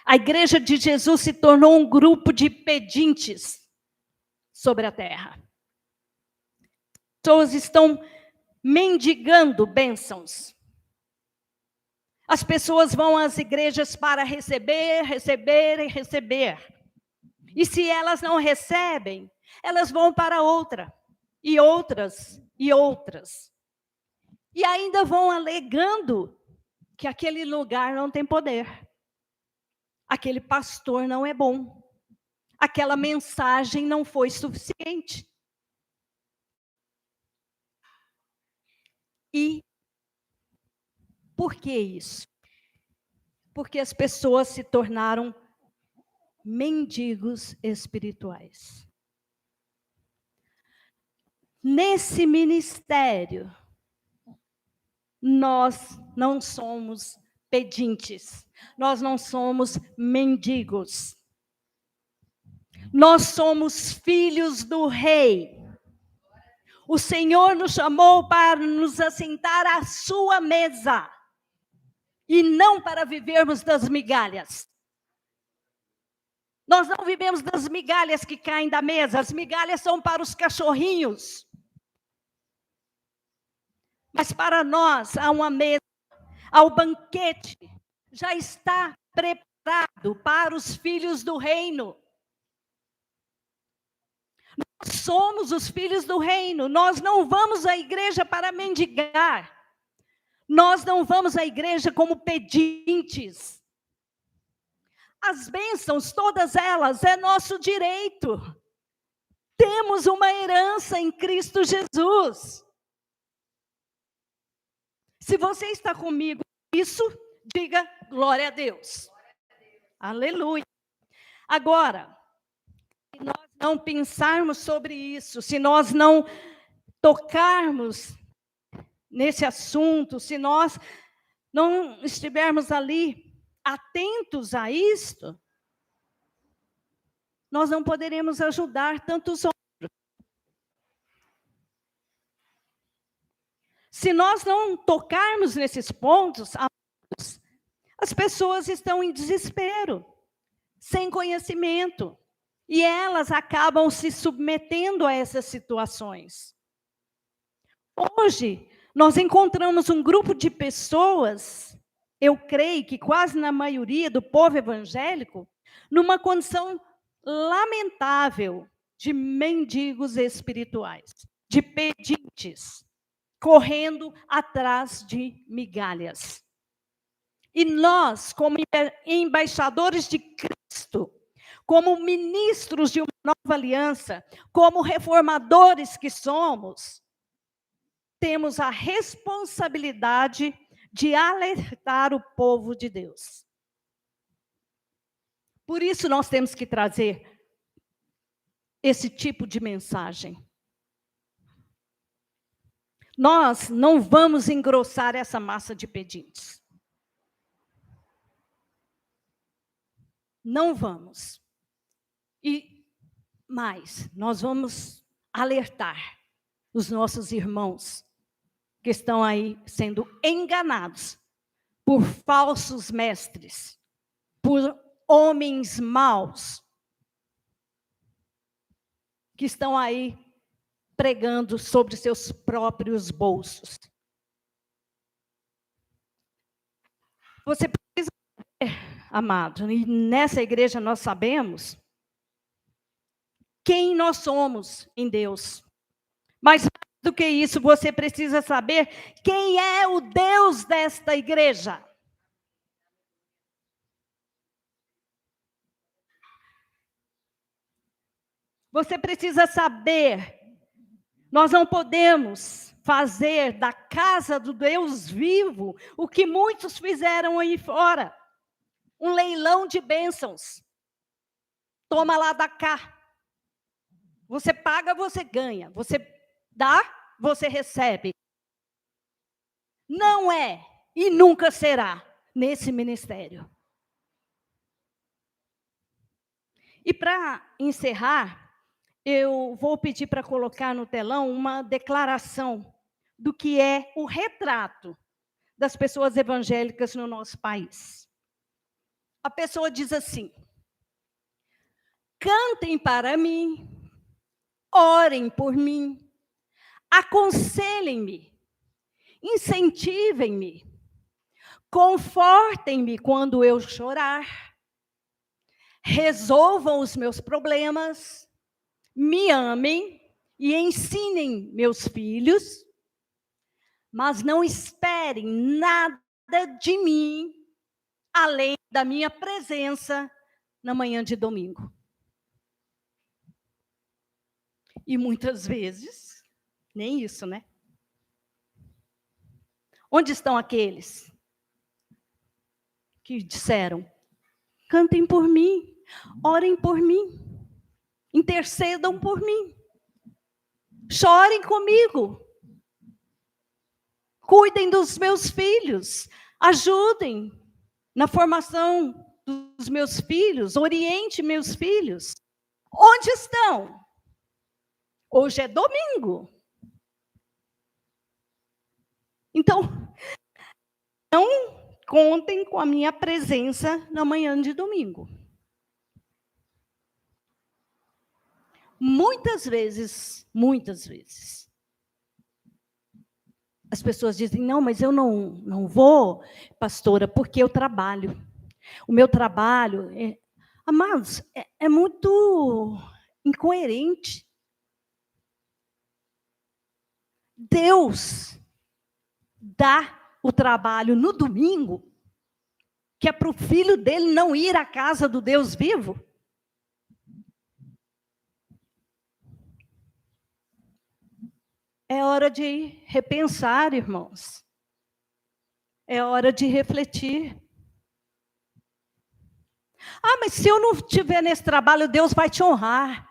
A igreja de Jesus se tornou um grupo de pedintes sobre a terra. As pessoas estão mendigando bênçãos. As pessoas vão às igrejas para receber, receber e receber. E se elas não recebem, elas vão para outra, e outras, e outras. E ainda vão alegando que aquele lugar não tem poder. Aquele pastor não é bom. Aquela mensagem não foi suficiente. E por que isso? Porque as pessoas se tornaram mendigos espirituais. Nesse ministério, nós não somos pedintes, nós não somos mendigos. Nós somos filhos do rei. O Senhor nos chamou para nos assentar à sua mesa e não para vivermos das migalhas. Nós não vivemos das migalhas que caem da mesa, as migalhas são para os cachorrinhos. Mas para nós há uma mesa, há o banquete, já está preparado para os filhos do reino. Nós somos os filhos do reino, nós não vamos à igreja para mendigar. Nós não vamos à igreja como pedintes. As bênçãos, todas elas, é nosso direito. Temos uma herança em Cristo Jesus. Se você está comigo nisso, diga glória a Deus. Aleluia. Agora, se nós não pensarmos sobre isso, se nós não tocarmos nesse assunto, se nós não estivermos ali atentos a isto, nós não poderemos ajudar tantos outros. Se nós não tocarmos nesses pontos, as pessoas estão em desespero. sem conhecimento. E elas acabam se submetendo a essas situações. Hoje, nós encontramos um grupo de pessoas, eu creio que quase na maioria do povo evangélico, numa condição lamentável de mendigos espirituais, de pedintes, correndo atrás de migalhas. E nós, como embaixadores de Cristo, como ministros de uma nova aliança, como reformadores que somos, temos a responsabilidade de alertar o povo de Deus. Por isso nós temos que trazer esse tipo de mensagem. Nós não vamos engrossar essa massa de pedintes. Não vamos. E mais, nós vamos alertar os nossos irmãos que estão aí sendo enganados por falsos mestres, por homens maus, que estão aí pregando sobre seus próprios bolsos. Você precisa saber, amado, e nessa igreja nós sabemos quem nós somos em Deus. Mas mais do que isso, você precisa saber quem é o Deus desta igreja. Você precisa saber, nós não podemos fazer da casa do Deus vivo o que muitos fizeram aí fora. Um leilão de bênçãos. Toma lá, dá cá. Você paga, você ganha. Você dá, você recebe. Não é e nunca será nesse ministério. E para encerrar, eu vou pedir para colocar no telão uma declaração do que é o retrato das pessoas evangélicas no nosso país. A pessoa diz assim: cantem para mim, orem por mim, aconselhem-me, incentivem-me, confortem-me quando eu chorar, resolvam os meus problemas, me amem e ensinem meus filhos, mas não esperem nada de mim, além da minha presença na manhã de domingo. E muitas vezes, nem isso, né? Onde estão aqueles que disseram: cantem por mim, orem por mim, intercedam por mim, chorem comigo, cuidem dos meus filhos, ajudem na formação dos meus filhos, oriente meus filhos. Onde estão? Hoje é domingo. Então, não contem com a minha presença na manhã de domingo. Muitas vezes, as pessoas dizem: não, mas eu não vou, pastora, porque eu trabalho. O meu trabalho, amados, é muito incoerente. Deus dá o trabalho no domingo, que é para o filho dele não ir à casa do Deus vivo. É hora de repensar, irmãos. É hora de refletir. Ah, mas se eu não estiver nesse trabalho, Deus vai te honrar.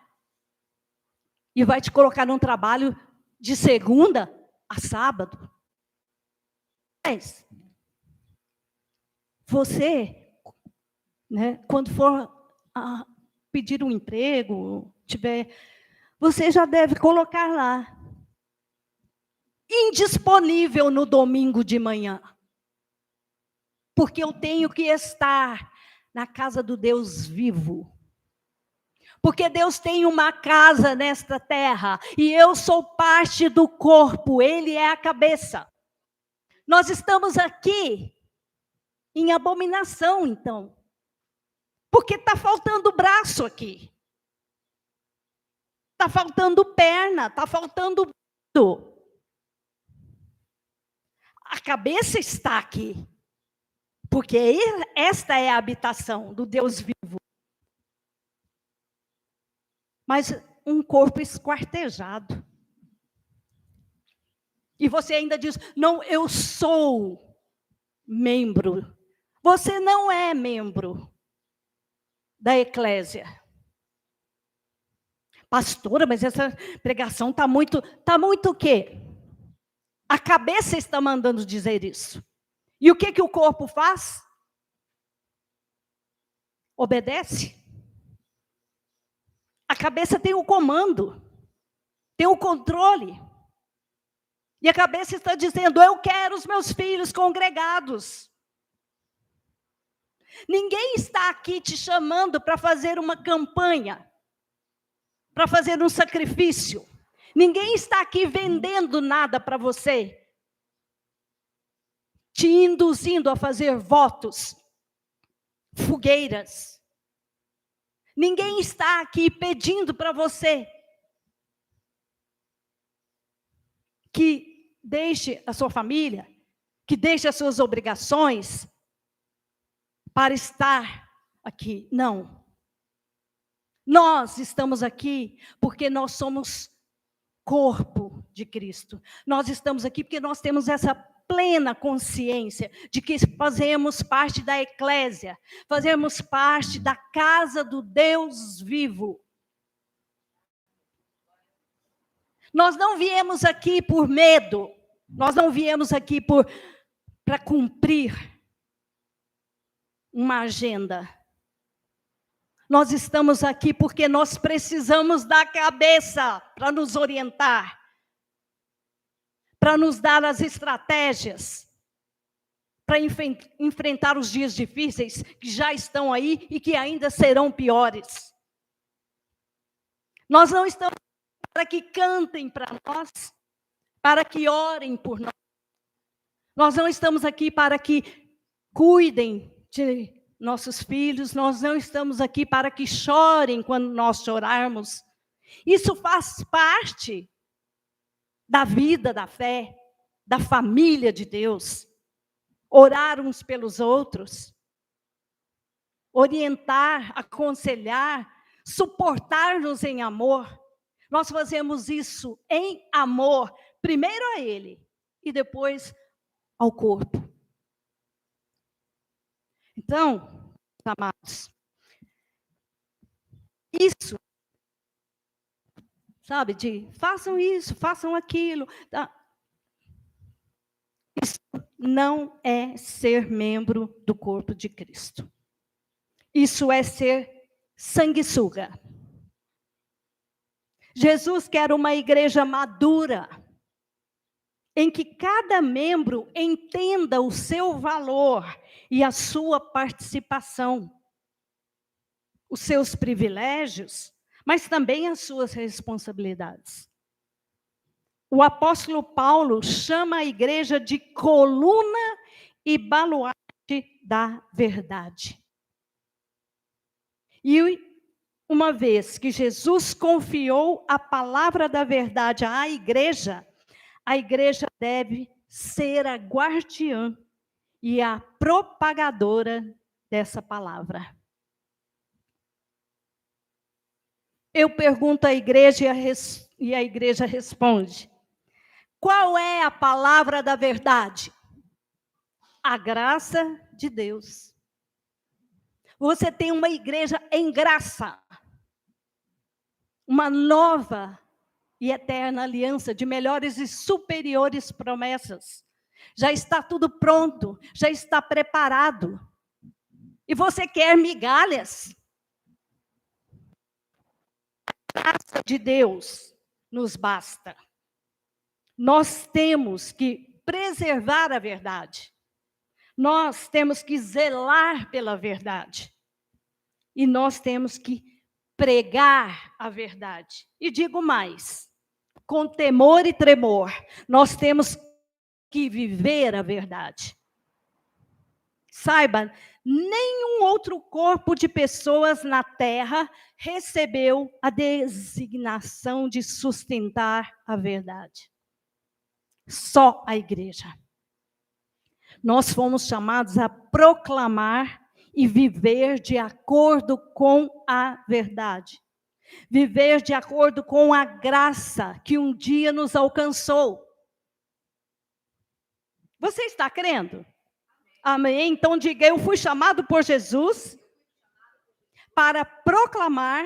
E vai te colocar num trabalho de segunda a sábado. Mas você, né, quando for pedir um emprego, você já deve colocar lá: indisponível no domingo de manhã. Porque eu tenho que estar na casa do Deus vivo. Porque Deus tem uma casa nesta terra, e eu sou parte do corpo, Ele é a cabeça. Nós estamos aqui em abominação, então. Porque está faltando braço aqui. Está faltando perna, está faltando tudo. A cabeça está aqui. Porque esta é a habitação do Deus vivo. Mas um corpo esquartejado. E você ainda diz, não, eu sou membro. Você não é membro da eclésia. Pastora, mas essa pregação está muito o quê? A cabeça está mandando dizer isso. E o que o corpo faz? Obedece. A cabeça tem o comando, tem o controle. E a cabeça está dizendo, eu quero os meus filhos congregados. Ninguém está aqui te chamando para fazer uma campanha, para fazer um sacrifício. Ninguém está aqui vendendo nada para você, te induzindo a fazer votos, fogueiras. Ninguém está aqui pedindo para você que deixe a sua família, que deixe as suas obrigações para estar aqui. Não. Nós estamos aqui porque nós somos corpo de Cristo. Nós estamos aqui porque nós temos essa plena consciência de que fazemos parte da eclésia, fazemos parte da casa do Deus vivo. Nós não viemos aqui por medo, nós não viemos aqui para cumprir uma agenda. Nós estamos aqui porque nós precisamos da cabeça para nos orientar, para nos dar as estratégias, para enfrentar os dias difíceis que já estão aí e que ainda serão piores. Nós não estamos para que cantem para nós, para que orem por nós. Nós não estamos aqui para que cuidem de nossos filhos, nós não estamos aqui para que chorem quando nós chorarmos. Isso faz parte da vida, da fé, da família de Deus. Orar uns pelos outros, orientar, aconselhar, suportar-nos em amor. Nós fazemos isso em amor, primeiro a Ele e depois ao corpo. Então, amados, isso, sabe, de façam isso, façam aquilo. Tá? Isso não é ser membro do corpo de Cristo. Isso é ser sanguessuga. Jesus quer uma igreja madura, em que cada membro entenda o seu valor e a sua participação, os seus privilégios, mas também as suas responsabilidades. O apóstolo Paulo chama a igreja de coluna e baluarte da verdade. E uma vez que Jesus confiou a palavra da verdade à igreja, a igreja deve ser a guardiã e a propagadora dessa palavra. Eu pergunto à igreja e a igreja responde. Qual é a palavra da verdade? A graça de Deus. Você tem uma igreja em graça. Uma nova e eterna aliança de melhores e superiores promessas. Já está tudo pronto, já está preparado. E você quer migalhas? A graça de Deus nos basta. Nós temos que preservar a verdade. Nós temos que zelar pela verdade. E nós temos que pregar a verdade. E digo mais, com temor e tremor, nós temos que viver a verdade. Saiba, nenhum outro corpo de pessoas na terra recebeu a designação de sustentar a verdade. Só a igreja. Nós fomos chamados a proclamar e viver de acordo com a verdade. Viver de acordo com a graça que um dia nos alcançou. Você está crendo? Amém? Então diga, eu fui chamado por Jesus para proclamar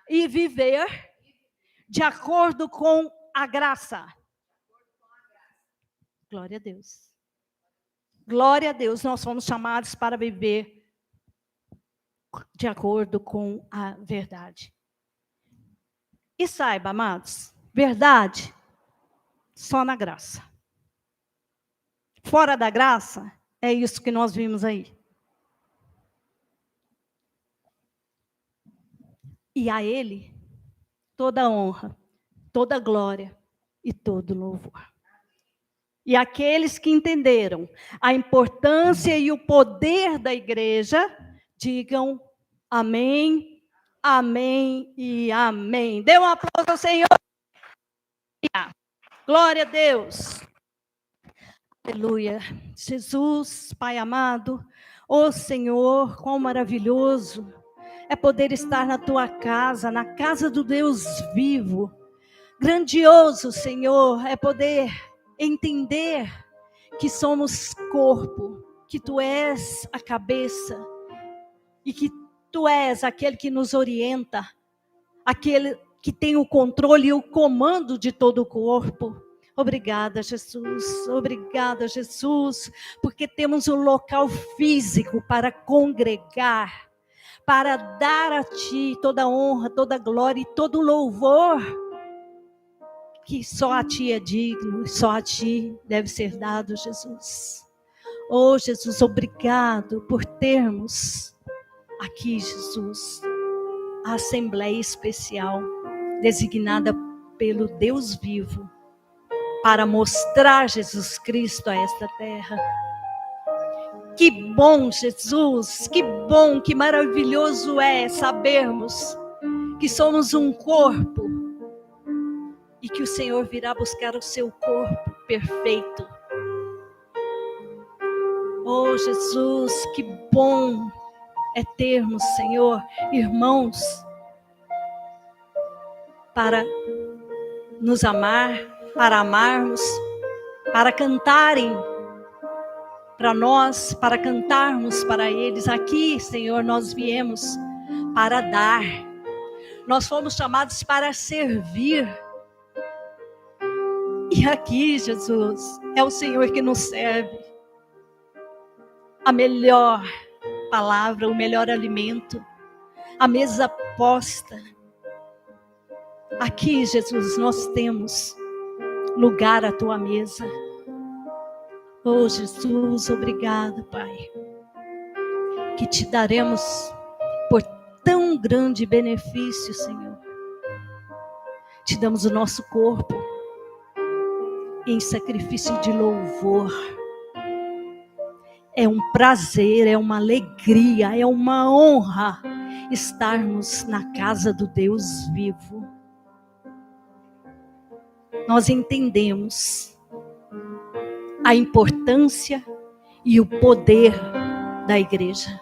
e viver de acordo com a graça. Glória a Deus. Glória a Deus, nós fomos chamados para viver de acordo com a verdade. E saiba, amados, verdade só na graça. Fora da graça, é isso que nós vimos aí. E a Ele, toda honra, toda glória e todo louvor. E aqueles que entenderam a importância e o poder da igreja, digam amém, amém e amém. Dê um aplauso ao Senhor. Glória a Deus. Aleluia. Jesus, Pai amado, ó Senhor, quão maravilhoso é poder estar na tua casa, na casa do Deus vivo. Grandioso, Senhor, é poder entender que somos corpo, que tu és a cabeça e que tu és aquele que nos orienta, aquele que tem o controle e o comando de todo o corpo. Obrigada, Jesus. Obrigada, Jesus, porque temos um local físico para congregar, para dar a Ti toda a honra, toda a glória e todo o louvor, que só a Ti é digno, só a Ti deve ser dado, Jesus. Oh, Jesus, obrigado por termos aqui, Jesus, a Assembleia Especial, designada pelo Deus vivo, para mostrar Jesus Cristo a esta terra. Que bom, Jesus, que bom, que maravilhoso é sabermos que somos um corpo e que o Senhor virá buscar o seu corpo perfeito. Oh, Jesus, que bom é termos, Senhor, irmãos, para nos amar, para amarmos, para cantarem para nós, para cantarmos para eles. Aqui, Senhor, nós viemos para dar. Nós fomos chamados para servir. E aqui, Jesus, é o Senhor que nos serve a melhor palavra, o melhor alimento, a mesa posta. Aqui, Jesus, nós temos lugar à tua mesa. Oh, Jesus, obrigado, Pai, que te daremos por tão grande benefício, Senhor. Te damos o nosso corpo em sacrifício de louvor. É um prazer, é uma alegria, é uma honra estarmos na casa do Deus vivo. Nós entendemos a importância e o poder da igreja.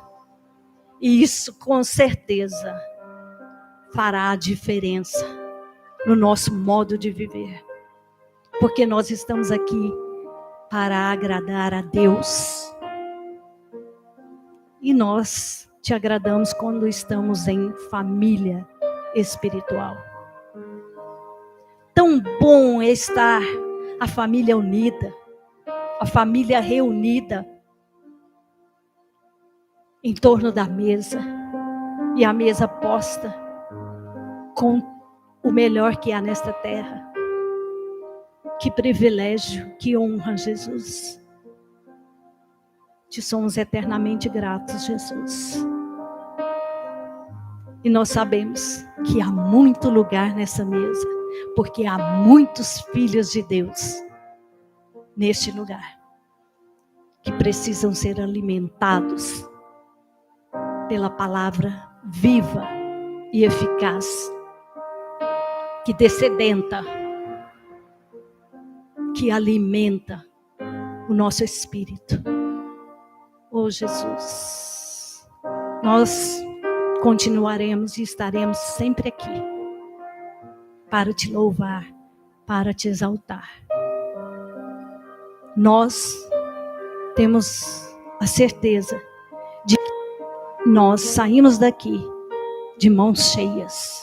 E isso, com certeza, fará a diferença no nosso modo de viver. Porque nós estamos aqui para agradar a Deus. E nós te agradamos quando estamos em família espiritual. Tão bom é estar a família unida, a família reunida em torno da mesa, e a mesa posta com o melhor que há nesta terra. Que privilégio, que honra, Jesus. Te somos eternamente gratos, Jesus. E nós sabemos que há muito lugar nessa mesa, porque há muitos filhos de Deus neste lugar, que precisam ser alimentados pela palavra viva e eficaz, que dessedenta, que alimenta o nosso espírito. Oh Jesus, nós continuaremos e estaremos sempre aqui para te louvar, para te exaltar. Nós temos a certeza de que nós saímos daqui de mãos cheias,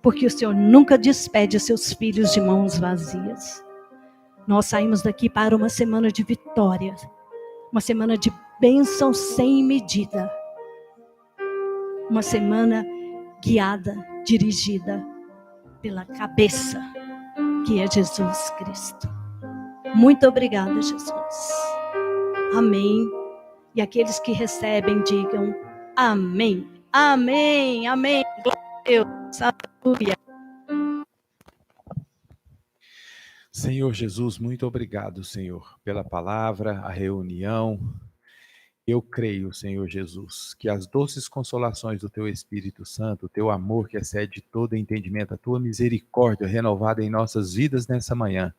porque o Senhor nunca despede os seus filhos de mãos vazias. Nós saímos daqui para uma semana de vitória, uma semana de bênção sem medida, uma semana guiada, dirigida pela cabeça, que é Jesus Cristo. Muito obrigada, Jesus. Amém. E aqueles que recebem, digam amém. Amém, amém. Glória a Deus. Aleluia. Senhor Jesus, muito obrigado, Senhor, pela palavra, a reunião. Eu creio, Senhor Jesus, que as doces consolações do Teu Espírito Santo, o Teu amor que excede todo entendimento, a Tua misericórdia renovada em nossas vidas nessa manhã,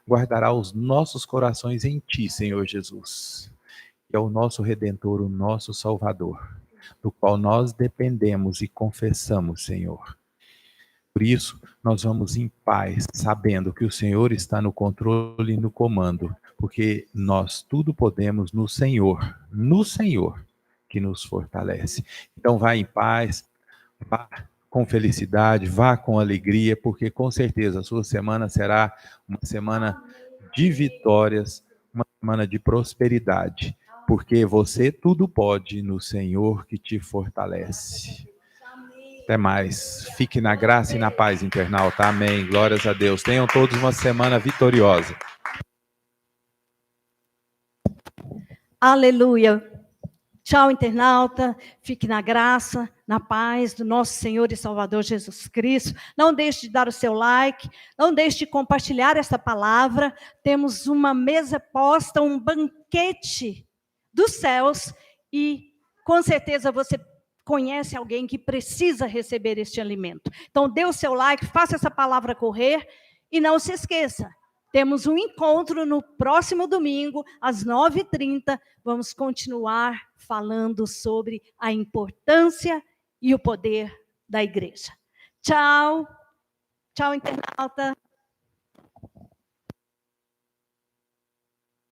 guardará os nossos corações em Ti, Senhor Jesus, que é o nosso Redentor, o nosso Salvador, do qual nós dependemos e confessamos, Senhor. Por isso, nós vamos em paz, sabendo que o Senhor está no controle e no comando, porque nós tudo podemos no Senhor que nos fortalece. Então vá em paz, vá com felicidade, vá com alegria, porque com certeza a sua semana será uma semana de vitórias, uma semana de prosperidade, porque você tudo pode no Senhor que te fortalece. Até mais. Fique na graça e na paz, internauta. Amém. Glórias a Deus. Tenham todos uma semana vitoriosa. Aleluia. Tchau, internauta. Fique na graça, na paz do nosso Senhor e Salvador Jesus Cristo. Não deixe de dar o seu like. Não deixe de compartilhar essa palavra. Temos uma mesa posta, um banquete dos céus. E com certeza você conhece alguém que precisa receber este alimento. Então dê o seu like, faça essa palavra correr. E não se esqueça. Temos um encontro no próximo domingo, às 9h30. Vamos continuar falando sobre a importância e o poder da igreja. Tchau. Tchau, internauta.